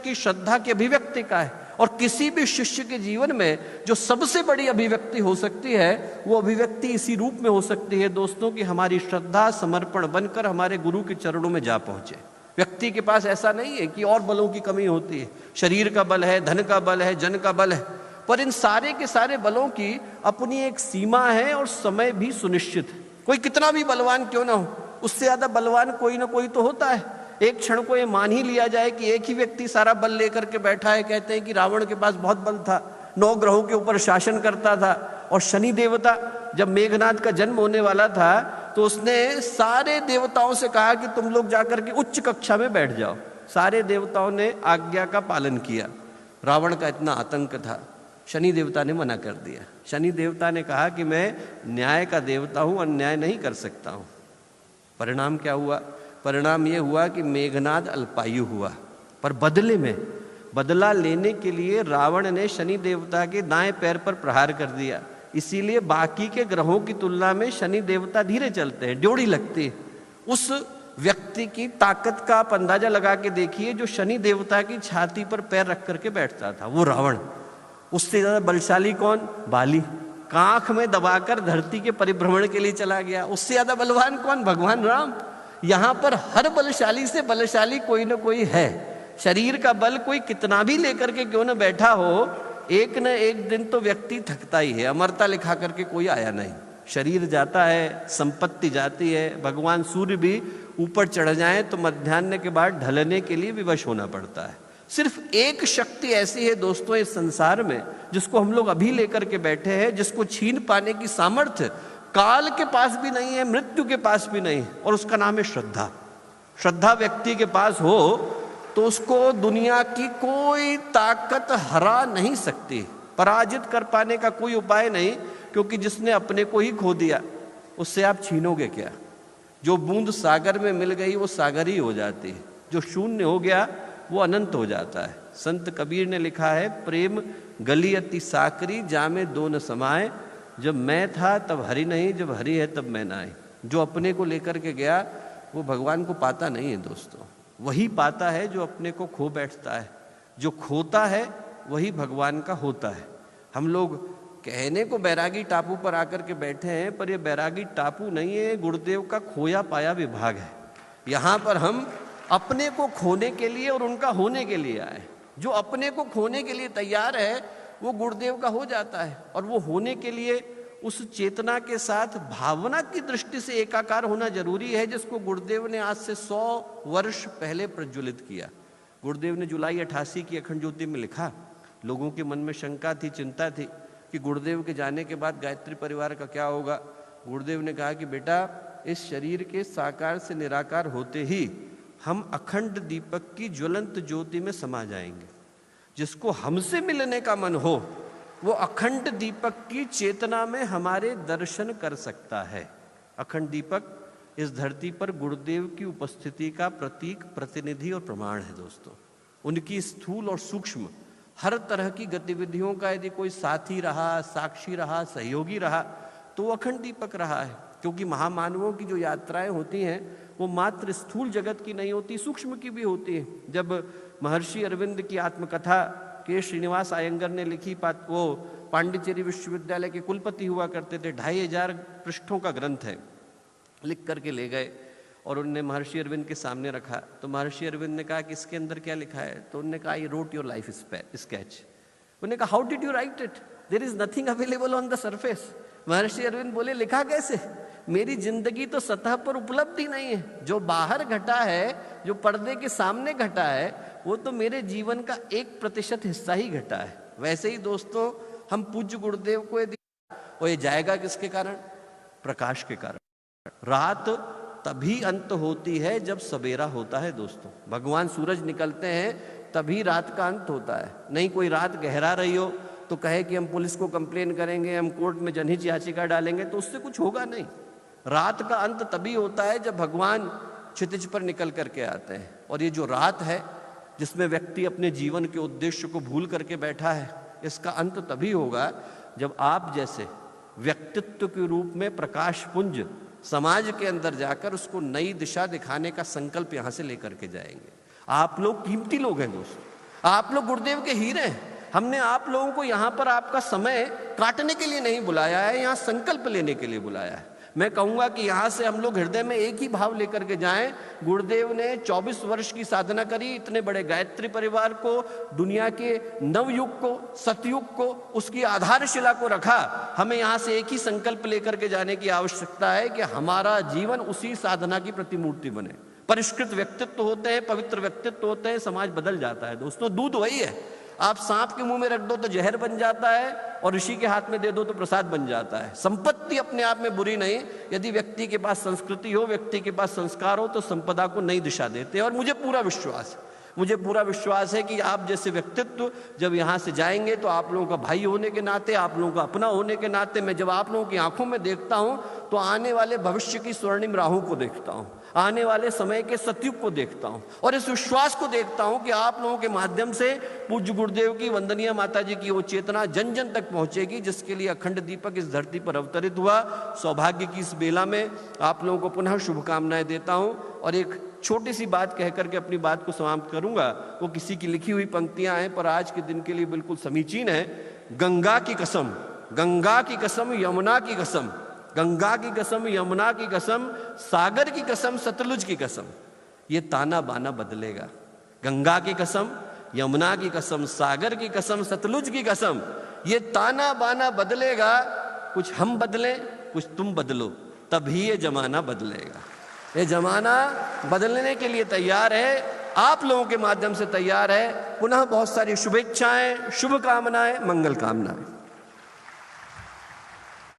की श्रद्धा की अभिव्यक्ति का है। और किसी भी शिष्य के जीवन में जो सबसे बड़ी अभिव्यक्ति हो सकती है वो अभिव्यक्ति इसी रूप में हो सकती है दोस्तों कि हमारी श्रद्धा समर्पण बनकर हमारे गुरु के चरणों में जा पहुंचे। व्यक्ति के पास ऐसा नहीं है कि और बलों की कमी होती है, शरीर का बल है, धन का बल है, जन का बल है, पर इन सारे के सारे बलों की अपनी एक सीमा है और समय भी सुनिश्चित है। कोई कितना भी बलवान क्यों ना हो, उससे ज्यादा बलवान कोई ना कोई तो होता है। एक क्षण को ये मान ही लिया जाए कि एक ही व्यक्ति सारा बल लेकर के बैठा है। कहते हैं कि रावण के पास बहुत बल था, 9 ग्रहों के ऊपर शासन करता था, और शनि देवता जब मेघनाद का जन्म होने वाला था तो उसने सारे देवताओं से कहा कि तुम लोग जाकर के उच्च कक्षा में बैठ जाओ। सारे देवताओं ने आज्ञा का पालन किया। रावण का इतना आतंक था, शनि देवता ने मना कर दिया। शनि देवता ने कहा कि मैं न्याय का देवता हूं, अन्याय नहीं कर सकता हूं। परिणाम क्या हुआ? परिणाम ये हुआ कि मेघनाद अल्पायु हुआ, पर बदले में बदला लेने के लिए रावण ने शनि देवता के दाएं पैर पर प्रहार कर दिया। इसीलिए बाकी के ग्रहों की तुलना में शनि देवता धीरे चलते हैं, ड्योढ़ी लगती है। उस व्यक्ति की ताकत का आप अंदाजा लगा के देखिए जो शनि देवता की छाती पर पैर रख करके बैठता था, वो रावण। उससे ज्यादा बलशाली कौन? बाली, कांख में दबाकर धरती के परिभ्रमण के लिए चला गया। उससे ज्यादा बलवान कौन? भगवान राम। यहां पर हर बलशाली से बलशाली कोई ना कोई है। शरीर का बल कोई कितना भी लेकर के क्यों ना बैठा हो, एक न एक दिन तो व्यक्ति थकता ही है। अमरता लिखा करके कोई आया नहीं, शरीर जाता है, संपत्ति जाती है। भगवान सूर्य भी ऊपर चढ़ जाए तो मध्याह्न के बाद ढलने के लिए विवश होना पड़ता है। सिर्फ एक शक्ति ऐसी है दोस्तों इस संसार में जिसको हम लोग अभी लेकर के बैठे हैं, जिसको छीन पाने की सामर्थ्य काल के पास भी नहीं है, मृत्यु के पास भी नहीं, और उसका नाम है श्रद्धा। श्रद्धा व्यक्ति के पास हो तो उसको दुनिया की कोई ताकत हरा नहीं सकती, पराजित कर पाने का कोई उपाय नहीं, क्योंकि जिसने अपने को ही खो दिया उससे आप छीनोगे क्या? जो बूंद सागर में मिल गई वो सागर ही हो जाती है, जो शून्य हो गया वो अनंत हो जाता है। संत कबीर ने लिखा है, प्रेम गली अति साकरी जामे दो न समाए, जब मैं था तब हरि नहीं, जब हरि है तब मैं ना आई। जो अपने को लेकर के गया वो भगवान को पाता नहीं है दोस्तों, वही पाता है जो अपने को खो बैठता है। जो खोता है वही भगवान का होता है। हम लोग कहने को बैरागी टापू पर आकर के बैठे हैं, पर ये बैरागी टापू नहीं है, गुरुदेव का खोया पाया विभाग है। यहाँ पर हम अपने को खोने के लिए और उनका होने के लिए आए। जो अपने को खोने के लिए तैयार है वो गुरुदेव का हो जाता है, और वो होने के लिए उस चेतना के साथ भावना की दृष्टि से एकाकार होना जरूरी है, जिसको गुरुदेव ने आज से 100 वर्ष पहले प्रज्वलित किया। गुरुदेव ने जुलाई 88 की अखंड ज्योति में लिखा। लोगों के मन में शंका थी, चिंता थी कि गुरुदेव के जाने के बाद गायत्री परिवार का क्या होगा। गुरुदेव ने कहा कि बेटा, इस शरीर के साकार से निराकार होते ही हम अखंड दीपक की ज्वलंत ज्योति में समा जाएंगे। जिसको हमसे मिलने का मन हो वो अखंड दीपक की चेतना में हमारे दर्शन कर सकता है। अखंड दीपक इस धरती पर गुरुदेव की उपस्थिति का प्रतीक, प्रतिनिधि और प्रमाण है दोस्तों। उनकी स्थूल और सूक्ष्म हर तरह की गतिविधियों का यदि कोई साथी रहा, साक्षी रहा, सहयोगी रहा तो वो अखंड दीपक रहा है। क्योंकि महामानवों की जो यात्राएं होती हैं वो मात्र स्थूल जगत की नहीं होती, सूक्ष्म की भी होती है। जब महर्षि अरविंद की आत्मकथा के श्रीनिवास अयंगर ने लिखी, वो पांडिचेरी विश्वविद्यालय के कुलपति हुआ करते थे, 2500 पृष्ठों का ग्रंथ है, लिख करके ले गए और उनने महर्षि अरविंद के सामने रखा। तो महर्षि अरविंद ने कहा कि इसके अंदर क्या लिखा है? तो उन्होंने कहा, I wrote your life sketch. उन्होंने कहा, how did you write it? There is nothing available on the surface. Maharshi Arvind बोले, लिखा कैसे? मेरी जिंदगी तो सतह पर उपलब्ध ही नहीं है। जो बाहर घटा है, जो पर्दे के सामने घटा है, वो तो मेरे जीवन का 1% हिस्सा ही घटा है। वैसे ही दोस्तों हम पूज्य गुरुदेव को और ये जाएगा किसके कारण? प्रकाश के कारण। रात तभी अंत होती है जब सवेरा होता है दोस्तों। भगवान सूरज निकलते हैं तभी रात का अंत होता है। नहीं कोई रात गहरा रही हो तो कहे कि हम पुलिस को कंप्लेन करेंगे, हम कोर्ट में जनहित याचिका डालेंगे, तो उससे कुछ होगा नहीं। रात का अंत तभी होता है जब भगवान क्षितिज पर निकल करके आते हैं। और ये जो रात है जिसमें व्यक्ति अपने जीवन के उद्देश्य को भूल करके बैठा है, इसका अंत तभी होगा जब आप जैसे व्यक्तित्व के रूप में प्रकाश पुंज समाज के अंदर जाकर उसको नई दिशा दिखाने का संकल्प यहां से लेकर के जाएंगे। आप लोग कीमती लोग हैं दोस्तों। आप लोग गुरुदेव के हीरे हैं। हमने आप लोगों को यहाँ पर आपका समय काटने के लिए नहीं बुलाया है, यहाँ संकल्प लेने के लिए बुलाया है। मैं कहूँगा कि यहाँ से हम लोग हृदय में एक ही भाव लेकर के जाएं। गुरुदेव ने 24 वर्ष की साधना करी, इतने बड़े गायत्री परिवार को, दुनिया के नवयुग को, सतयुग को, उसकी आधारशिला को रखा। हमें यहाँ से एक ही संकल्प लेकर के जाने की आवश्यकता है कि हमारा जीवन उसी साधना की प्रतिमूर्ति बने। परिष्कृत व्यक्तित्व होते हैं, पवित्र व्यक्तित्व होते हैं, समाज बदल जाता है। दोस्तों, दूध वही है। आप सांप के मुंह में रख दो तो जहर बन जाता है, और ऋषि के हाथ में दे दो तो प्रसाद बन जाता है। संपत्ति अपने आप में बुरी नहीं, यदि व्यक्ति के पास संस्कृति हो, व्यक्ति के पास संस्कार हो, तो संपदा को नई दिशा देते हैं। और मुझे पूरा विश्वास है कि आप जैसे व्यक्तित्व जब यहाँ से जाएंगे तो आप लोगों का भाई होने के नाते, आप लोगों का अपना होने के नाते, मैं जब आप लोगों की आंखों में देखता हूँ तो आने वाले भविष्य की स्वर्णिम राहु को देखता हूँ, आने वाले समय के सतयुग को देखता हूँ, और इस विश्वास को देखता हूँ कि आप लोगों के माध्यम से पूज्य गुरुदेव की, वंदनीय माता जी की वो चेतना जन जन तक पहुँचेगी, जिसके लिए अखंड दीपक इस धरती पर अवतरित हुआ। सौभाग्य की इस बेला में आप लोगों को पुनः शुभकामनाएं देता हूँ। और एक छोटी सी बात कह करके अपनी बात को समाप्त करूंगा। वो किसी की लिखी हुई पंक्तियां हैं, पर आज के दिन के लिए बिल्कुल समीचीन है। गंगा की कसम, गंगा की कसम, यमुना की कसम, गंगा की कसम, यमुना की कसम, सागर की कसम, सतलुज की कसम, ये ताना बाना बदलेगा। गंगा की कसम, यमुना की कसम, सागर की कसम, सतलुज की कसम, ये ताना बाना बदलेगा। कुछ हम बदलें, कुछ तुम बदलो, तभी ये जमाना बदलेगा। ये जमाना बदलने के लिए तैयार है, आप लोगों के माध्यम से तैयार है। पुनः बहुत सारी शुभेच्छाएं, शुभकामनाएं, मंगल कामनाएं।